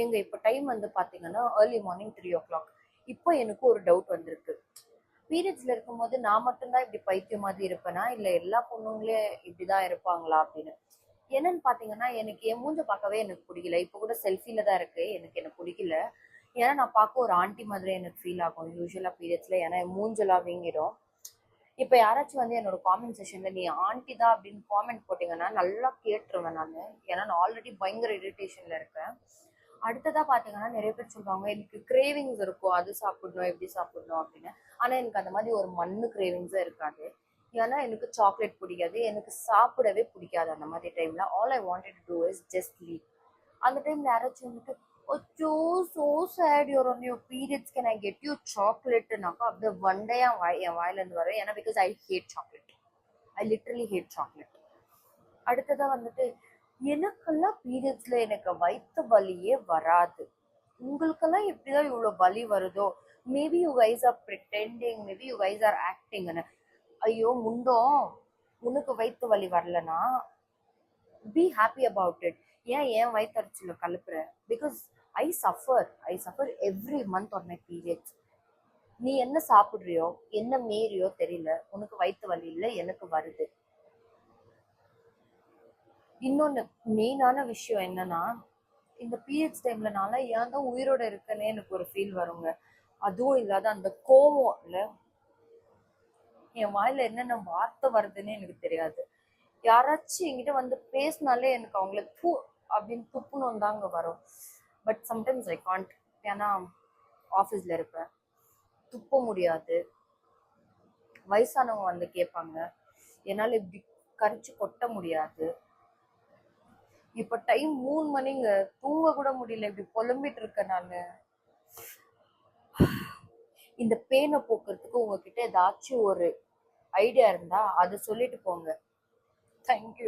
எங்க இப்போ டைம் வந்து பாத்தீங்கன்னா ஏர்லி மார்னிங் 3 o'clock. இப்போ எனக்கு ஒரு டவுட் வந்திருக்கு. பீரியட்ஸ்ல இருக்கும்போது நான் மட்டும்தான் இப்படி பைத்தியம் மாதிரி இருப்பேனா, இல்ல எல்லா பொண்ணுங்களே இப்படிதான் இருப்பாங்களா அப்படின்னு. என்னன்னு பாத்தீங்கன்னா, எனக்கு என் மூஞ்ச பார்க்கவே எனக்கு பிடிக்கல. இப்போ கூட செல்ஃபில தான் இருக்கு. எனக்கு பிடிக்கல. ஏன்னா நான் பார்க்க ஒரு ஆண்டி மாதிரி எனக்கு ஃபீல் ஆகும் யூஸ்வலா பீரியட்ஸ்ல. ஏன்னா என் மூஞ்செல்லாம் வீங்கிடும். இப்போ யாராச்சும் வந்து என்னோட காமெண்ட் செஷன்ல நீ ஆண்டி தான் அப்படின்னு காமெண்ட் போட்டீங்கன்னா நல்லா கேட்டுருவேன் நான். ஏன்னா நான் ஆல்ரெடி பயங்கர இரிட்டேஷன்ல இருக்கேன். அடுத்ததா பாத்தீங்கன்னா நிறைய பேர் சொல்லுவாங்க எனக்கு கிரேவிங்ஸ் இருக்கும், அது சாப்பிடணும் எப்படி சாப்பிடணும் அப்படின்னு. ஆனா எனக்கு அந்த மாதிரி ஒரு மண்ணு கிரேவிங்ஸே இருக்காது. ஏன்னா எனக்கு சாக்லேட் பிடிக்காது, எனக்கு சாப்பிடவே பிடிக்காது. அந்த மாதிரி டைம்ல all I wanted to do is just leave. அந்த டைம்ல யாராச்சும் வந்துட்டு அச்சோ so sad you're on your periods can I get you சாக்லேட்னாக்கா அப்படியே வண்டையா என் வாயில இருந்து வரும். ஏன்னா because I hate chocolate. I literally hate chocolate. அடுத்ததா வந்துட்டு எனக்கெல்லாம் பீரியட்ஸ்ல எனக்கு வயிற்று வலியே வராது. உங்களுக்கெல்லாம் எப்படிதான் இவ்வளவு வலி வருதோ? Maybe you guys are pretending, maybe you guys are ஆக்டிங்னு. ஐயோ முண்டோம், உனக்கு வயிற்று வலி வரலனா பி ஹாப்பி அபவுட் இட். ஏன் என் வயிற்றுல கலப்புற? Because I suffer every month on my periods. நீ என்ன சாப்பிடுறியோ என்ன மீறியோ தெரியல, உனக்கு வயிற்று வலி இல்லை, எனக்கு வருது. இன்னொன்னு மெயினான விஷயம் என்னன்னா, இந்த பீரியட்ஸ் டைம்ல நான்ல ஏன் தான் உயிரோட இருக்கேனே எனக்கு ஒரு ஃபீல் வருங்க. அதுவும் இல்லாத அந்த கோவம் இல்ல, என் வாயில என்னென்ன வார்த்தை வருதுன்னு எனக்கு தெரியாது. யாராச்சும் என்கிட்ட வந்து பேசினாலே எனக்கு அவங்கள பூ அப்படின்னு துப்புணும் தாங்க வரும். But sometimes I can't. ஏன்னா ஆஃபீஸ்ல இருப்பேன், துப்ப முடியாது. வயசானவங்க வந்து கேட்பாங்க, என்னால இப்படி கரிச்சு கொட்ட முடியாது. இப்ப டைம் 3 மணிங்க, தூங்க கூட முடியல, இப்படி புலம்பிட்டு இருக்கேன் நானு. இந்த பேனை போக்குறதுக்கு உங்ககிட்ட ஏதாச்சும் ஒரு ஐடியா இருந்தா அதை சொல்லிட்டு போங்க. தேங்க்யூ.